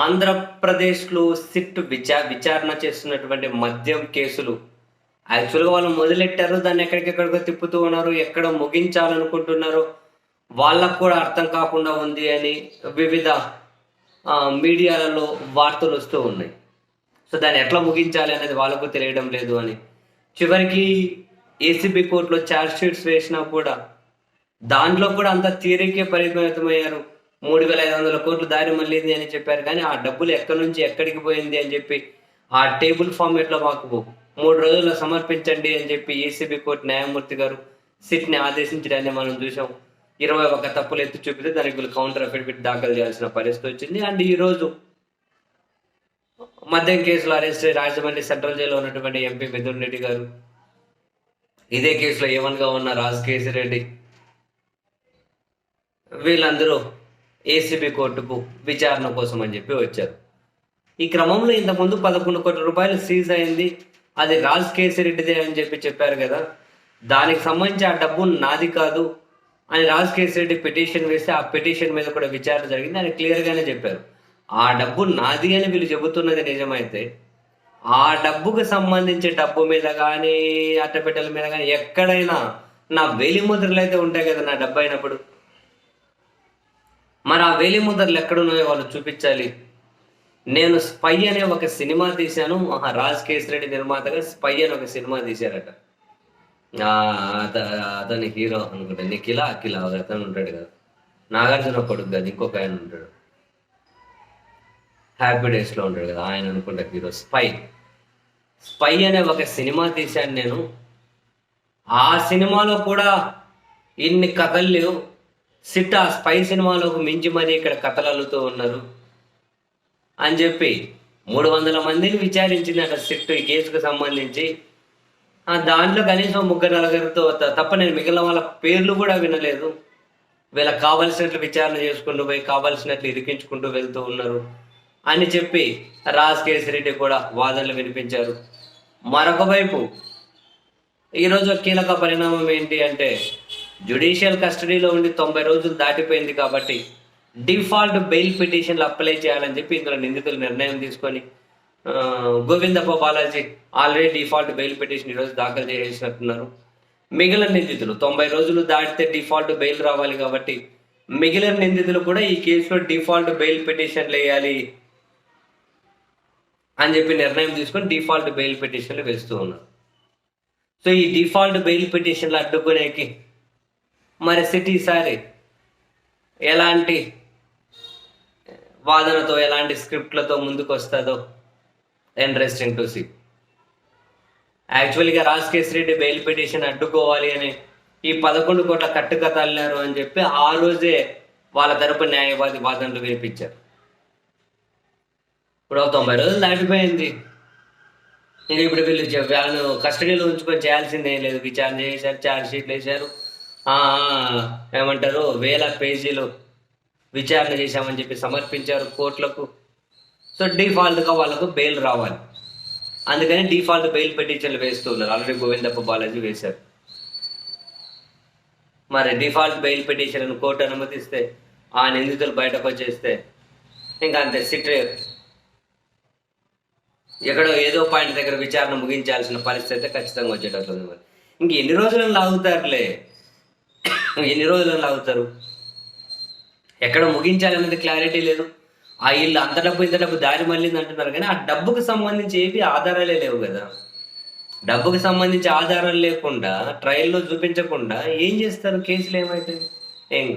ఆంధ్రప్రదేశ్‌లో సిట్ విచారణ చేస్తున్నటువంటి మద్యం కేసులు యాక్చువల్‌గా వాళ్ళు మొదలెట్టారు. దాన్ని ఎక్కడికెక్కడికో తిప్పుతూ ఉన్నారు. ఎక్కడ ముగించాలనుకుంటున్నారో వాళ్ళకి కూడా అర్థం కాకుండా ఉంది అని వివిధ మీడియాలలో వార్తలొస్తూ ఉన్నాయి. సో, దాన్ని ఎట్లా ముగించాలి అనేది వాళ్ళకు తెలియడం లేదు అని. చివరికి ఏసీబీ కోర్ట్‌లో చార్జ్ షీట్స్ వేసినా కూడా దాంట్లో కూడా అంతా థియరీకే పరిమితమయ్యారు. 3,500,00,00,000 దారి మళ్ళింది అని చెప్పారు. కానీ ఆ డబ్బులు ఎక్కడి నుంచి ఎక్కడికి పోయింది అని చెప్పి ఆ టేబుల్ ఫార్మాట్‌లో మాకు 3 రోజుల్లో సమర్పించండి అని చెప్పి ఏసీబీ కోర్టు న్యాయమూర్తి గారు సిట్‌ని ఆదేశించడాన్ని మనం చూసాం. 21 తప్పులు ఎత్తి చూపితే దానికి వీళ్ళు కౌంటర్ అఫిడవిట్ దాఖలు చేయాల్సిన పరిస్థితి వచ్చింది. అండ్ ఈరోజు మద్యం కేసులో అరెస్ట్ అయ్యి రాజమండ్రి సెంట్రల్ జైల్లో ఉన్నటువంటి ఎంపీ మిథున్ రెడ్డి గారు, ఇదే కేసులో ఏవన్‌గా ఉన్న రాజకేశిరెడ్డి, వీళ్ళందరూ ఏసీబీ కోర్టుకు విచారణ కోసం అని చెప్పి వచ్చారు. ఈ క్రమంలో ఇంతకుముందు 11 కోట్ల రూపాయలు సీజ్ అయింది, అది రాజకేశిరెడ్డిదే అని చెప్పి చెప్పారు కదా. దానికి సంబంధించి ఆ డబ్బు నాది కాదు అని రాజకేశిరెడ్డి పిటిషన్ వేస్తే ఆ పిటిషన్ మీద కూడా విచారణ జరిగింది. ఆయన క్లియర్గానే చెప్పారు. ఆ డబ్బు నాది అని వీళ్ళు చెబుతున్నది నిజమైతే ఆ డబ్బుకు సంబంధించి డబ్బు మీద కానీ అట్టపెట్టెల మీద కానీ ఎక్కడైనా నా వేలిముద్రలు అయితే ఉంటాయి కదా నా డబ్బు అయినప్పుడు. మరి ఆ వేలిముద్రలు ఎక్కడున్నాయో వాళ్ళు చూపించాలి. నేను స్పై అనే ఒక సినిమా తీశాను. రాజకేశిరెడ్డి నిర్మాతగా స్పై అని ఒక సినిమా తీశారట. అతని హీరో అనుకుంటా నిఖిల అఖిల అతను ఉంటాడు కదా, నాగార్జున కొడుకు కదా, ఇంకొక ఆయన ఉంటాడు హ్యాపీ డేస్లో ఉంటాడు కదా, ఆయన అనుకుంటా హీరో. స్పై అనే ఒక సినిమా తీశాను నేను. ఆ సినిమాలో కూడా ఇన్ని కథలు లేవు. సిట్ ఆ స్పై సినిమాలోకి మించి మరీ ఇక్కడ కథలు అల్లుతూ ఉన్నారు అని చెప్పి 300 మందిని విచారించిందట సిట్ ఈ కేసుకు సంబంధించి. దాంట్లో కనీసం 3-4 తప్ప నేను మిగిలిన వాళ్ళ పేర్లు కూడా వినలేదు. వీళ్ళకి కావలసినట్లు విచారణ చేసుకుంటూ పోయి కావలసినట్లు ఇరికించుకుంటూ వెళ్తూ ఉన్నారు అని చెప్పి రాజకేశిరెడ్డి కూడా వాదనలు వినిపించారు. మరొక వైపు ఈరోజు కీలక పరిణామం ఏంటి అంటే, జ్యుడిషియల్ కస్టడీలో ఉండి 90 రోజులు దాటిపోయింది కాబట్టి డిఫాల్ట్ బెయిల్ పిటిషన్లు అప్లై చేయాలని చెప్పి ఇందులో నిందితులు నిర్ణయం తీసుకొని Govindappa Balaji already default bail petition ఈరోజు దాఖలు చేసినట్టున్నారు. మిగిలిన నిందితులు 90 రోజులు దాటితే డిఫాల్ట్ బెయిల్ రావాలి కాబట్టి మిగిలిన నిందితులు కూడా ఈ కేసులో డిఫాల్ట్ బెయిల్ పిటిషన్లు వేయాలి అని చెప్పి నిర్ణయం తీసుకొని డిఫాల్ట్ బెయిల్ పిటిషన్లు వేస్తూ ఉన్నారు. సో ఈ డిఫాల్ట్ బెయిల్ పిటిషన్లు అడ్డుకునేకి మరి సిట్ ఈసారి ఎలాంటి వాదనతో ఎలాంటి స్క్రిప్ట్లతో ముందుకు వస్తుందో ఇంట్రెస్టింగ్ టు సీ. యాక్చువల్గా రాజకేశిరెడ్డి బెయిల్ పిటిషన్ అడ్డుకోవాలి అని ఈ 11 కోట్ల కట్టుకథ అల్లారు అని చెప్పి ఆ రోజే వాళ్ళ తరపు న్యాయవాది వాదనలు వినిపించారు. ఇప్పుడు 90 రోజులు దాటిపోయింది. ఇంక ఇప్పుడు వీళ్ళు వాళ్ళను కస్టడీలో ఉంచుకొని చేయాల్సిందేం లేదు. విచారణ చేశారు, ఛార్జ్ షీట్లు వేశారు, ఏమంటారు 1000 పేజీలు విచారణ చేశామని చెప్పి సమర్పించారు కోర్టులకు. సో డిఫాల్ట్గా వాళ్ళకు బెయిల్ రావాలి, అందుకని డిఫాల్ట్ బెయిల్ పిటిషన్లు వేస్తూ ఉన్నారు. ఆల్రెడీ గోవిందప్ప బాలాజీ వేశారు. మరి డిఫాల్ట్ బెయిల్ పిటిషన్ కోర్టు అనుమతిస్తే ఆ నిందితులు బయటకు వచ్చేస్తే ఇంకా అంతే, సిట్ ఎక్కడో ఏదో పాయింట్ దగ్గర విచారణ ముగించాల్సిన పరిస్థితి అయితే ఖచ్చితంగా వచ్చేటట్టుంది. మరి ఇంక ఎన్ని రోజులను లాగుతారులే, ఎన్ని రోజులను లాగుతారు? ఎక్కడ ముగించాలనేది క్లారిటీ లేదు. ఆ ఇల్లు అంత డబ్బు ఇంత డబ్బు దారి మళ్ళింది అంటున్నారు కానీ ఆ డబ్బుకు సంబంధించి ఏవి ఆధారాలే లేవు కదా. డబ్బుకు సంబంధించి ఆధారాలు లేకుండా ట్రయల్లో చూపించకుండా ఏం చేస్తారు? కేసులు ఏమైతే ఏం